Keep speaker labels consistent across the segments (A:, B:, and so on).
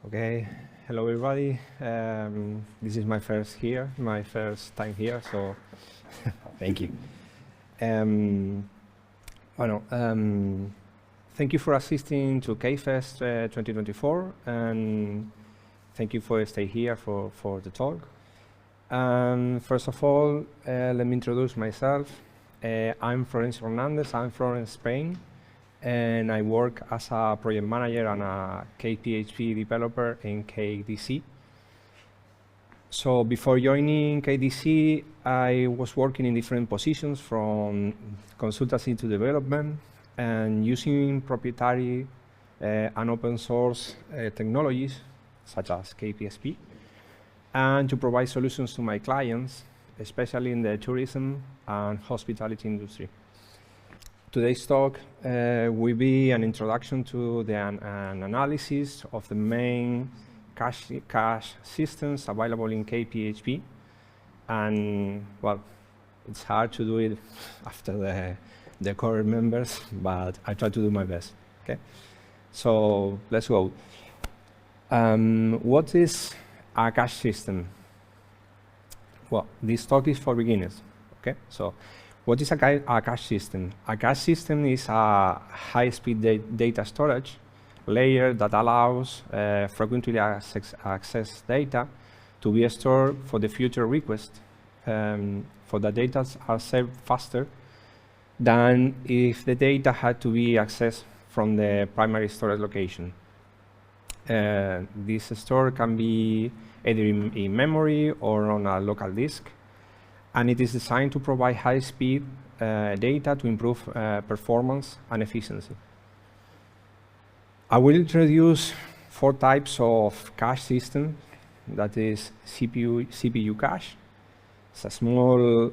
A: Okay, hello everybody. This is my first time here, so thank you. Bueno, thank you for assisting to CakeFest 2024, and thank you for staying here for the talk. First of all, let me introduce myself. I'm Florencio Hernandez. I'm from Spain, and I work as a project manager and a CakePHP developer in CakeDC. So before joining KDC, I was working in different positions from consultancy to development and using proprietary and open source technologies such as CakePHP, and to provide solutions to my clients, especially in the tourism and hospitality industry. Today's talk will be an introduction to an analysis of the main cache systems available in CakePHP. And, well, it's hard to do it after the core members, but I try to do my best, okay? So let's go. What is a cache system? Well, this talk is for beginners, okay? So what is a cache system? A cache system is a high-speed data storage layer that allows frequently access data to be stored for the future request. For the data are saved faster than if the data had to be accessed from the primary storage location. This store can be either in memory or on a local disk, and it is designed to provide high-speed data to improve performance and efficiency. I will introduce 4 types of cache system. That is CPU cache. It's a small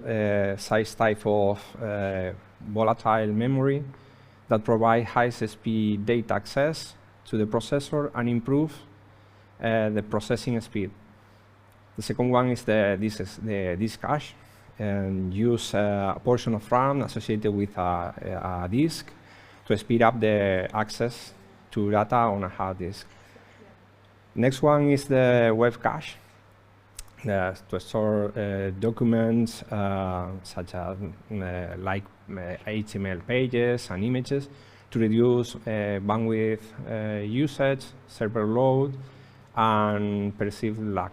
A: size type of volatile memory that provide high-speed data access to the processor and improve the processing speed. The second one is the disk cache, and use a portion of RAM associated with a disk to speed up the access to data on a hard disk. Next one is the web cache, to store documents such as like HTML pages and images to reduce bandwidth usage, server load, and perceived lag.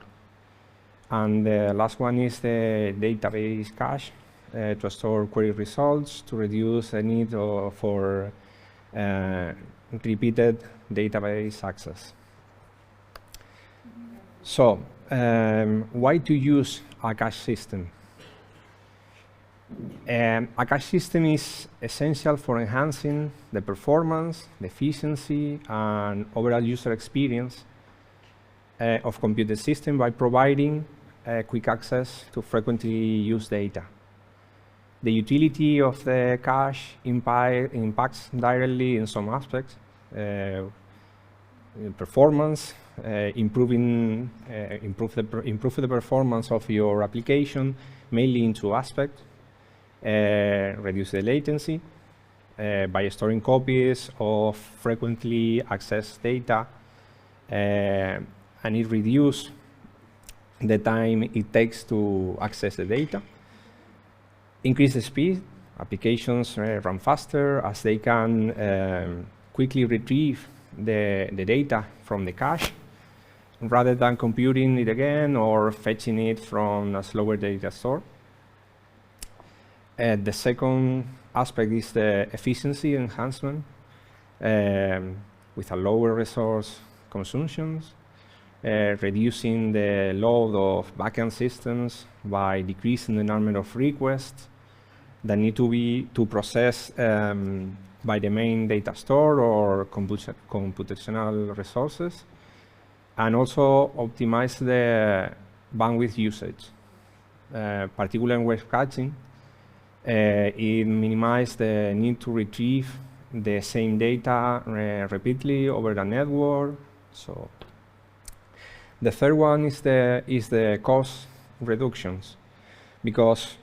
A: And the last one is the database cache, to store query results to reduce the need for repeated database access. So, why to use a cache system? A cache system is essential for enhancing the performance, the efficiency, and overall user experience of computer system by providing quick access to frequently used data. The utility of the cache impacts directly in some aspects: performance, improve the performance of your application, mainly in 2 aspects: reduce the latency by storing copies of frequently accessed data, and it reduces the time it takes to access the data. Increase the speed. Applications run faster as they can quickly retrieve the data from the cache rather than computing it again or fetching it from a slower data store. The second aspect is the efficiency enhancement with a lower resource consumptions, reducing the load of backend systems by decreasing the number of requests that need to be processed by the main data store or computational resources, and also optimize the bandwidth usage, particularly in web caching. It minimizes the need to retrieve the same data repeatedly over the network. So the third one is the cost reductions, because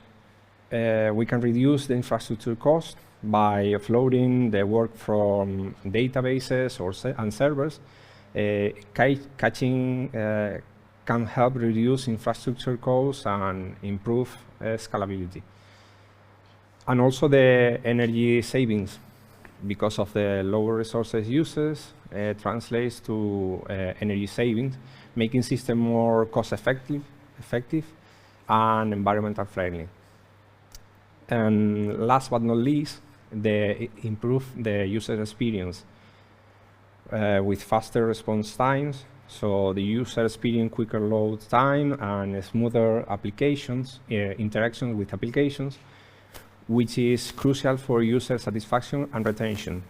A: we can reduce the infrastructure cost by offloading the work from databases and servers Caching can help reduce infrastructure costs and improve scalability. And also the energy savings, because of the lower resources uses, translates to energy savings, making system more cost-effective and environmental friendly. And last but not least, improve the user experience with faster response times. So the user experience quicker load time and smoother applications, interactions with applications, which is crucial for user satisfaction and retention.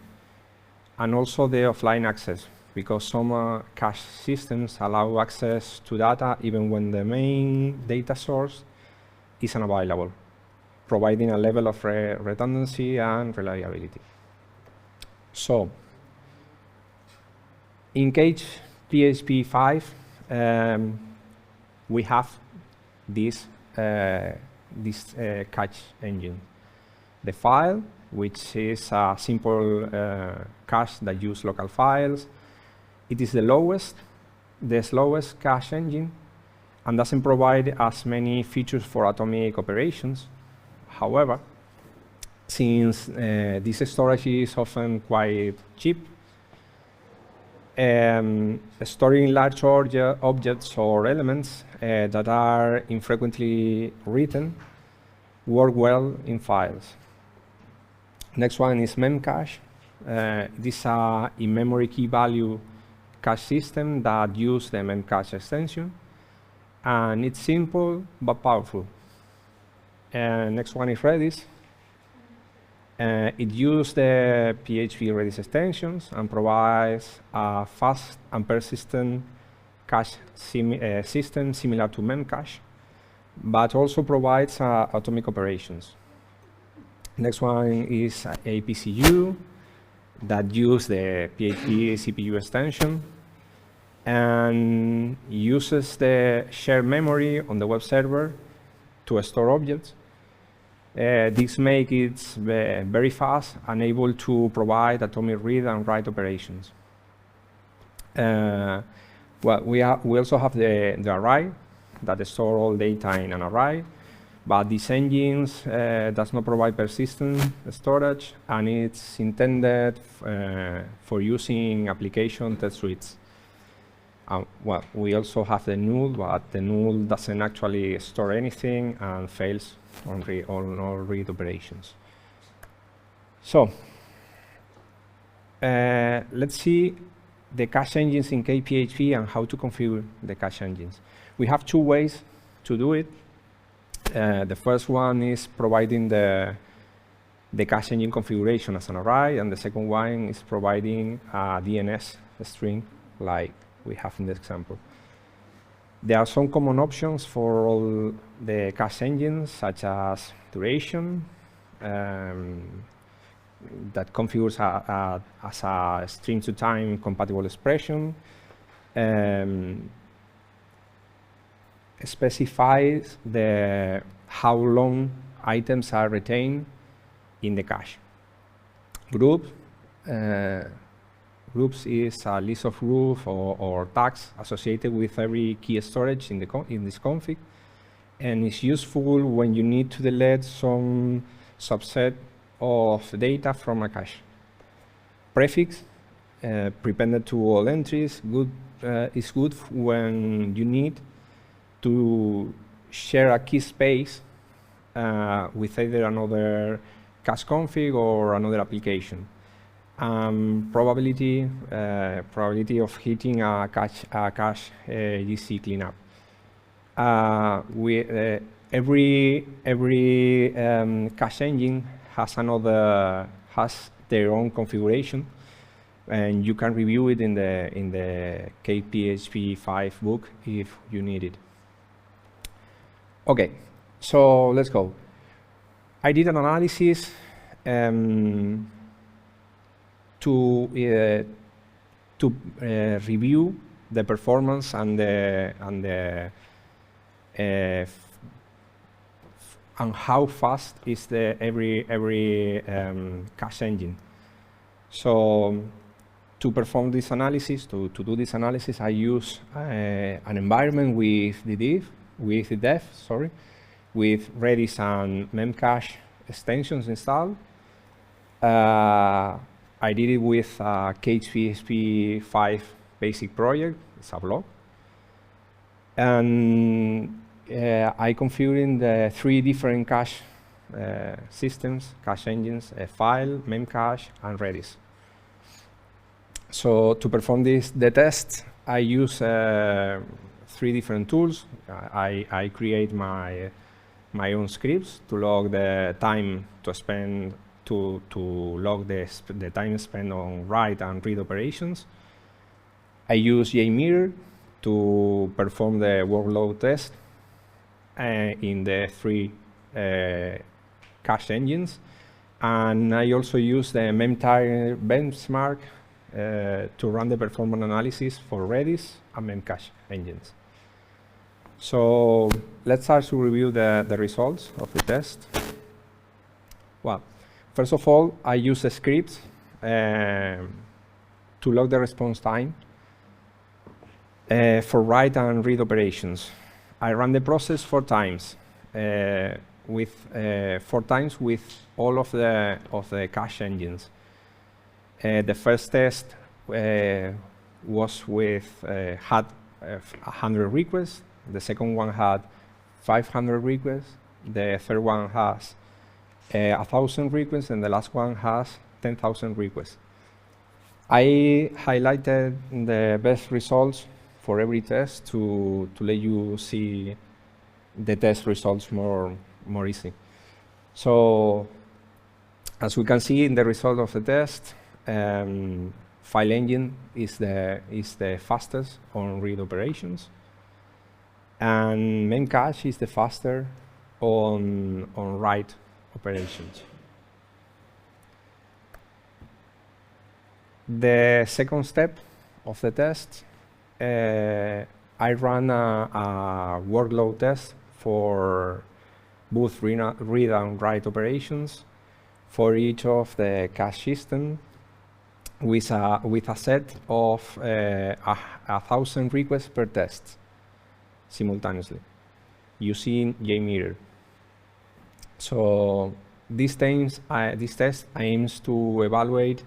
A: And also the offline access, because some cache systems allow access to data even when the main data source is unavailable, providing a level of redundancy and reliability. So, in CakePHP 5, we have this cache engine. The file, which is a simple cache that uses local files. It is the slowest cache engine, and doesn't provide as many features for atomic operations. However, since this storage is often quite cheap, storing large objects or elements that are infrequently written work well in files. Next one is Memcache. This is a in-memory key value cache system that uses the Memcache extension, and it's simple but powerful. Next one is Redis. It uses the PHP Redis extensions and provides a fast and persistent cache system similar to Memcache, but also provides atomic operations. Next one is APCU that uses the PHP CPU extension and uses the shared memory on the web server to store objects. This makes it very fast and able to provide atomic read and write operations. Well, we also have the array that store all data in an array, but these engines does not provide persistent storage, and it's intended for using application test suites. Well, we also have the null, but the null doesn't actually store anything and fails on all read operations. So let's see the cache engines in CakePHP and how to configure the cache engines. We have two ways to do it. The first one is providing the cache engine configuration as an array, and the second one is providing a DNS string like we have in the example. There are some common options for all the cache engines, such as duration, that configures as a string-to-time compatible expression, specifies how long items are retained in the cache. Groups is a list of groups or tags associated with every key storage in this config, and is useful when you need to delete some subset of data from a cache. Prefix, prepended to all entries, is good when you need to share a key space with either another cache config or another application. Probability of hitting a cache GC cleanup. Every cache engine has their own configuration, and you can review it in the CakePHP 5 book if you need it. Okay, so let's go. I did an analysis to review the performance and how fast is every cache engine. So to perform this analysis, to do this analysis, I use an environment with the dev, with Redis and Memcache extensions installed. I did it with CakePHP 5 basic project. It's a blog. And I configured the 3 different cache systems, cache engines, File, Memcache, and Redis. So to perform the test, I use 3 different tools. I create my own scripts to log the time to spend to log the time spent on write and read operations. I use JMirror to perform the workload test in the 3 cache engines. And I also use the Memtire benchmark to run the performance analysis for Redis and Memcache engines. So let's start to review the results of the test. Well, first of all, I use the scripts to log the response time for write and read operations. I run the process 4 times, with 4 times with all of the cache engines. The first test was with had 100 requests. The second one had 500 requests. The third one has 1,000 requests, and the last one has 10,000 requests. I highlighted the best results for every test to let you see the test results more easy. So as we can see in the result of the test, File engine is the fastest on read operations, and Memcache is the faster on write operations. The second step of the test, I ran a workload test for both read and write operations for each of the cache system with a set of 1,000 requests per test simultaneously using JMirror. So this test aims to evaluate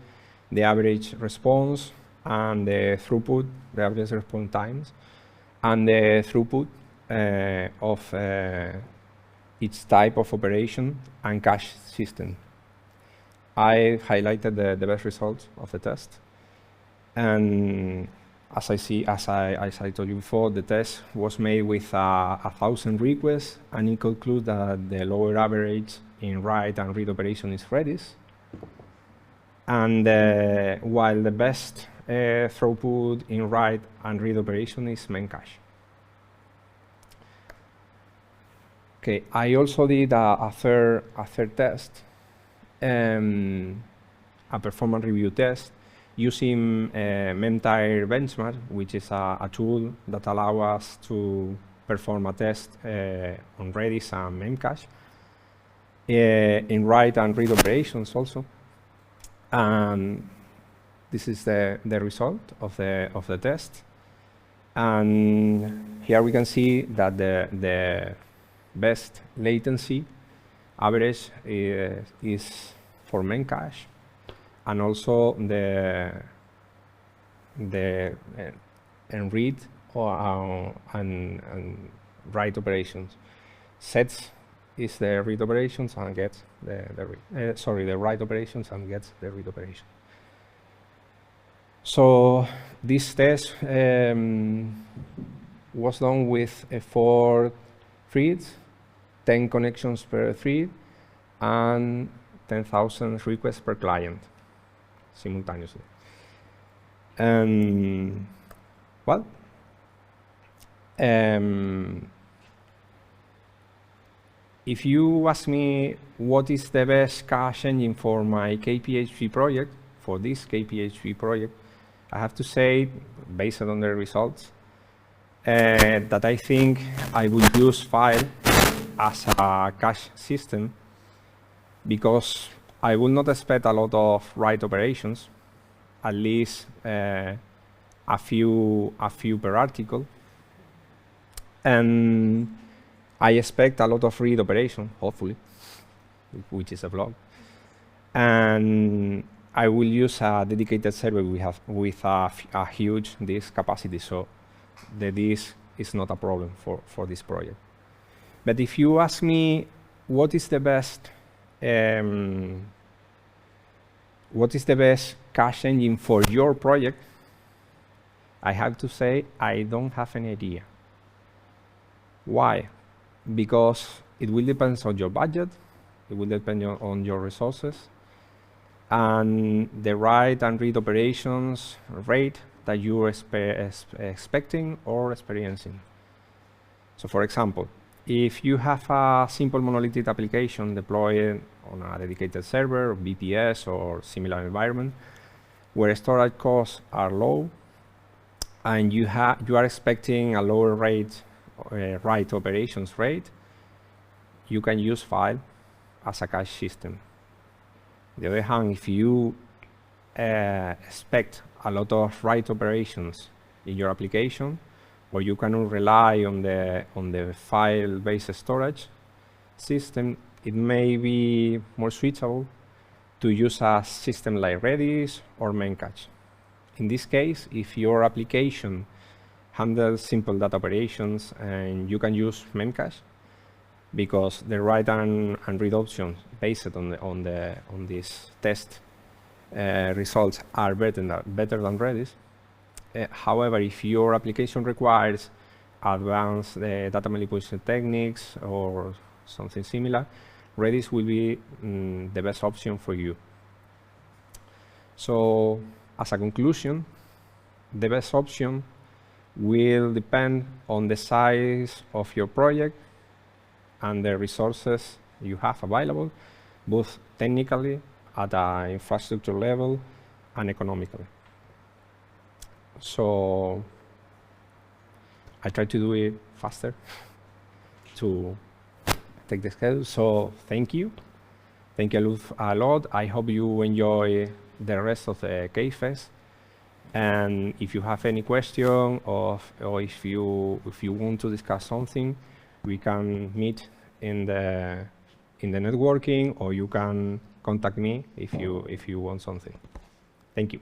A: the average response and the throughput, the average response times, and the throughput of each type of operation and cache system. I highlighted the best results of the test, and as I told you before, the test was made with 1,000 requests, and it concludes that the lower average in write and read operation is Redis, and while the best throughput in write and read operation is Memcache. Okay, I also did a third test, a performance review test using Memtire benchmark, which is a tool that allows us to perform a test on Redis and Memcache in write and read operations also. And this is the result of the test. And here we can see that the best latency average is for Memcache, and also the read and write operations. Sets is the read operations and gets the write operations and gets the read operation. So this test was done with 4 threads, 10 connections per thread, and 10,000 requests per client simultaneously. Well, if you ask me what is the best cache engine for my CakePHP project, for this CakePHP project, I have to say, based on the results, that I think I would use File as a cache system, because I will not expect a lot of write operations. at least a few per article. And I expect a lot of read operation, hopefully, which is a blog. And I will use a dedicated server with a huge disk capacity, so the disk is not a problem for this project. But if you ask me what is the best cache engine for your project, I have to say I don't have any idea. Why? Because it will depend on your budget, it will depend on your resources, and the write and read operations rate that you are expecting or experiencing. So for example, if you have a simple monolithic application deployed on a dedicated server, VPS, or similar environment, where storage costs are low, and you are expecting a lower rate, write operations rate, you can use file as a cache system. On the other hand, if you expect a lot of write operations in your application, or you cannot rely on the file-based storage system, it may be more suitable to use a system like Redis or Memcache. In this case, if your application handles simple data operations, and you can use Memcache, because the write and read options based on this test results are better than Redis. However, if your application requires advanced data manipulation techniques or something similar, Redis will be the best option for you. So, as a conclusion, the best option will depend on the size of your project and the resources you have available, both technically, at an infrastructure level, and economically. So I try to do it faster to take the schedule. So thank you. Thank you a lot. I hope you enjoy the rest of the CakeFest. And if you have any question, or if you want to discuss something, we can meet in the networking, or you can contact me if you want something. Thank you.